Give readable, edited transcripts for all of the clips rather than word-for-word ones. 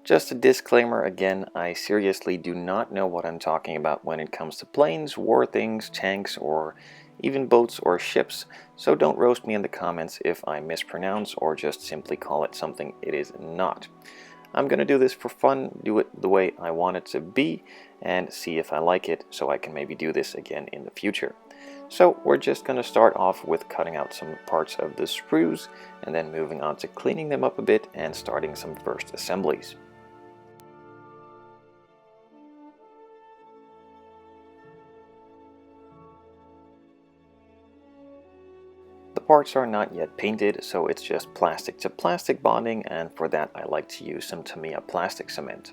Just a disclaimer again, I seriously do not know what I'm talking about when it comes to planes, war things, tanks, or even boats or ships, so don't roast me in the comments if I mispronounce or just simply call it something it is not. I'm gonna do this for fun, do it the way I want it to be, and see if I like it, so I can maybe do this again in the future. So we're just gonna start off with cutting out some parts of the sprues, and then moving on to cleaning them up a bit and starting some first assemblies. The parts are not yet painted, so it's just plastic to plastic bonding, and for that I like to use some Tamiya plastic cement.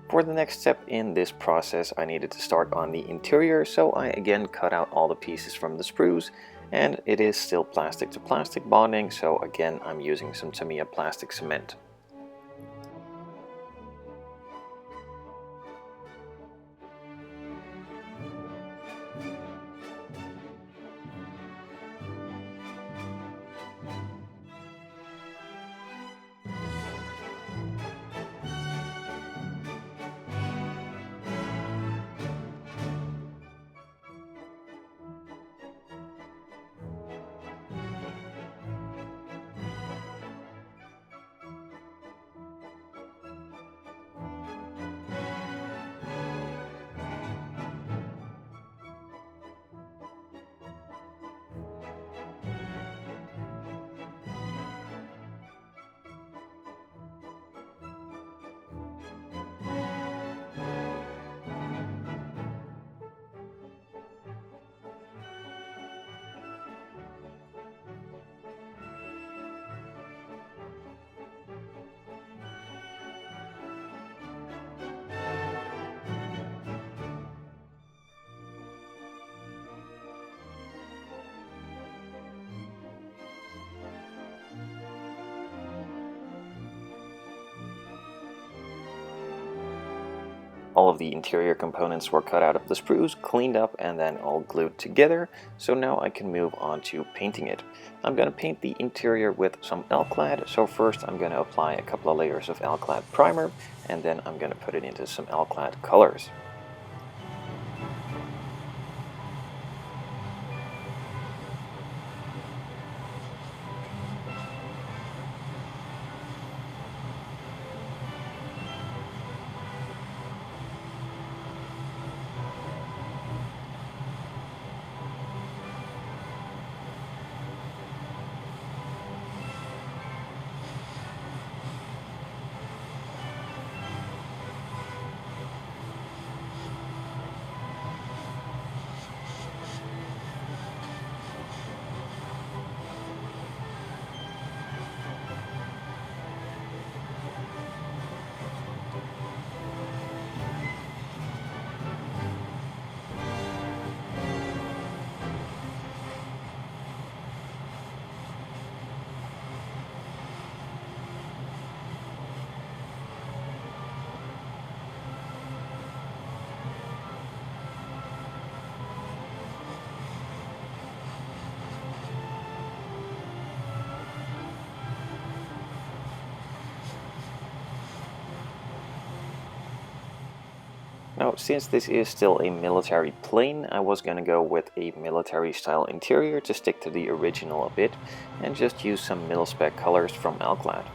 For the next step in this process, I needed to start on the interior, so I again cut out all the pieces from the sprues, and it is still plastic to plastic bonding, so again I'm using some Tamiya plastic cement. All of the interior components were cut out of the sprues, cleaned up, and then all glued together, so now I can move on to painting it. I'm going to paint the interior with some alclad, so first I'm going to apply a couple of layers of alclad primer, and then I'm going to put it into some alclad colors. Now, since this is still a military plane, I was going to go with a military style interior to stick to the original a bit, and just use some mil-spec colors from alclad.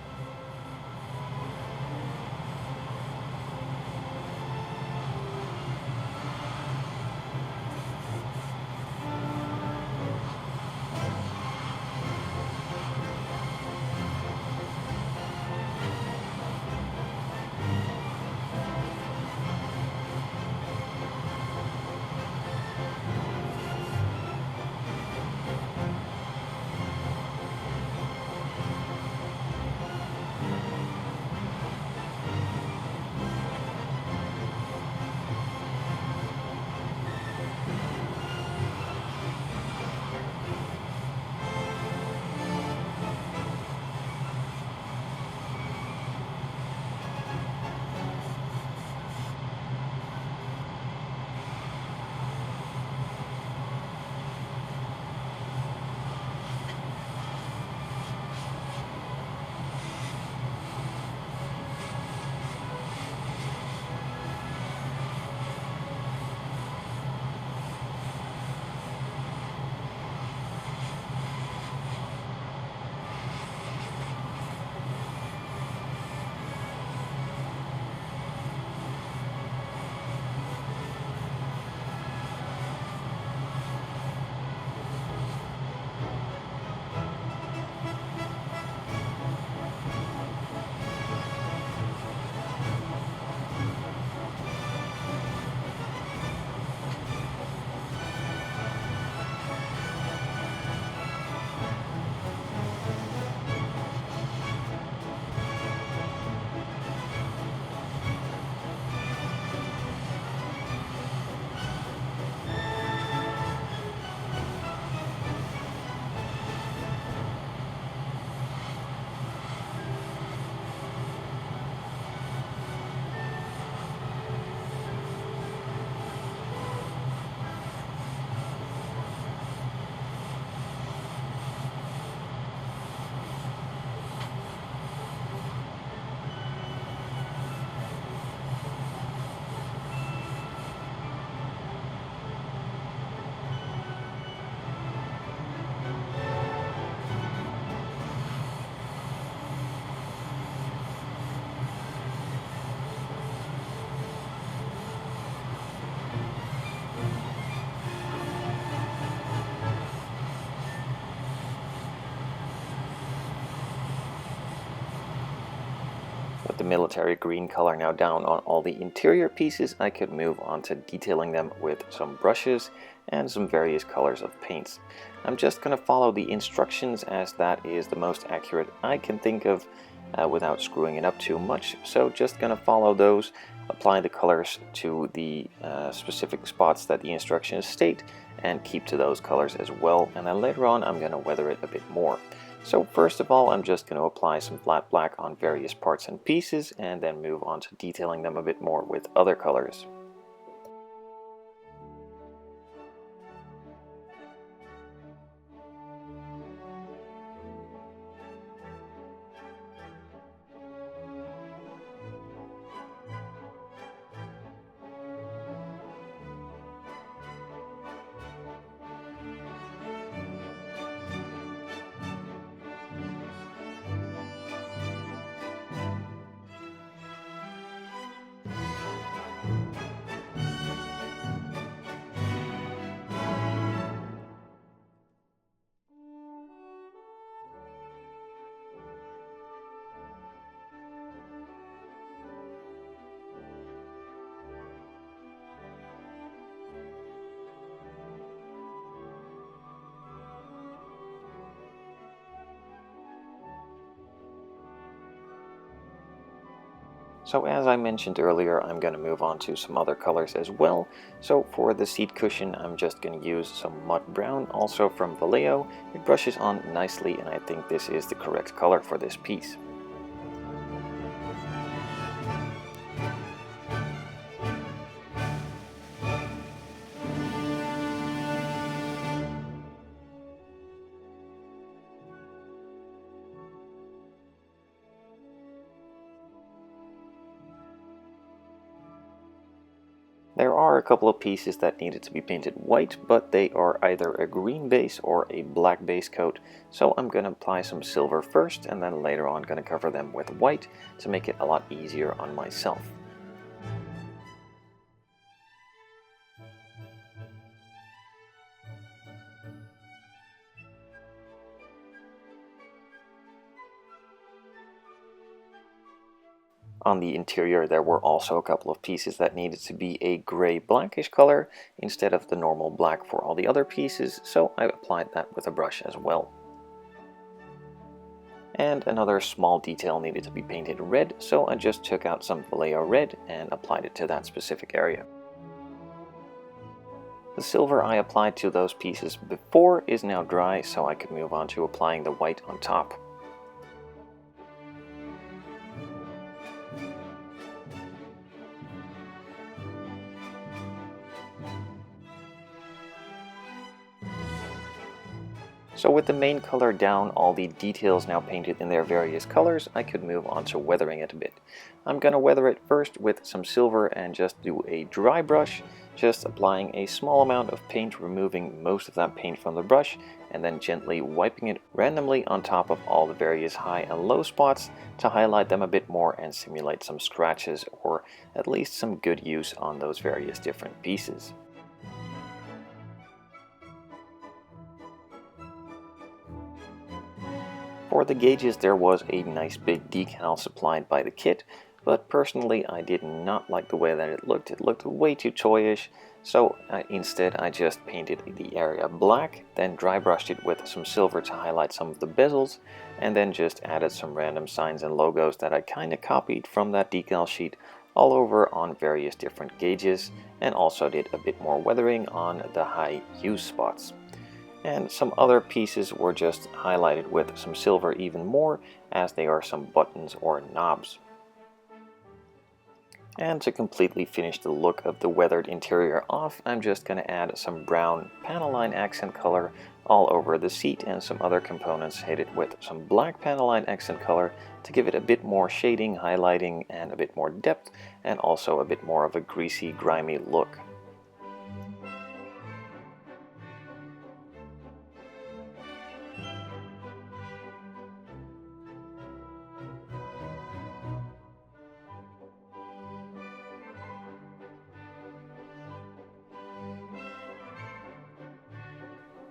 the military green color now down on all the interior pieces, I could move on to detailing them with some brushes and some various colors of paints. I'm just going to follow the instructions as that is the most accurate I can think of without screwing it up too much. So just going to follow those, apply the colors to the specific spots that the instructions state, and keep to those colors as well. And then later on I'm going to weather it a bit more. So first of all, I'm just going to apply some flat black on various parts and pieces, and then move on to detailing them a bit more with other colors. So as I mentioned earlier, I'm going to move on to some other colors as well. So for the seat cushion, I'm just going to use some mud brown, also from Vallejo. It brushes on nicely, and I think this is the correct color for this piece. There are a couple of pieces that needed to be painted white, but they are either a green base or a black base coat, so I'm going to apply some silver first, and then later on going to cover them with white to make it a lot easier on myself. On the interior, there were also a couple of pieces that needed to be a gray blackish color instead of the normal black for all the other pieces, so I applied that with a brush as well. And another small detail needed to be painted red, so I just took out some Vallejo red and applied it to that specific area. The silver I applied to those pieces before is now dry, so I could move on to applying the white on top. So with the main color down, all the details now painted in their various colors, I could move on to weathering it a bit. I'm going to weather it first with some silver and just do a dry brush, just applying a small amount of paint, removing most of that paint from the brush, and then gently wiping it randomly on top of all the various high and low spots to highlight them a bit more and simulate some scratches or at least some good use on those various different pieces. For the gauges, there was a nice big decal supplied by the kit, but personally I did not like the way that it looked. It looked way too toyish, so instead I just painted the area black, then dry brushed it with some silver to highlight some of the bezels, and then just added some random signs and logos that I kinda copied from that decal sheet all over on various different gauges, and also did a bit more weathering on the high use spots. And some other pieces were just highlighted with some silver even more, as they are some buttons or knobs. And to completely finish the look of the weathered interior off, I'm just going to add some brown panel line accent color all over the seat, and some other components hit it with some black panel line accent color to give it a bit more shading, highlighting, and a bit more depth, and also a bit more of a greasy, grimy look.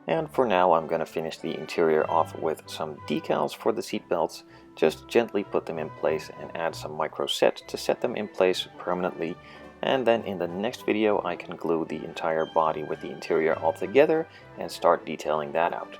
And for now I'm going to finish the interior off with some decals for the seat belts. Just gently put them in place and add some micro sets to set them in place permanently. And then in the next video I can glue the entire body with the interior all together and start detailing that out.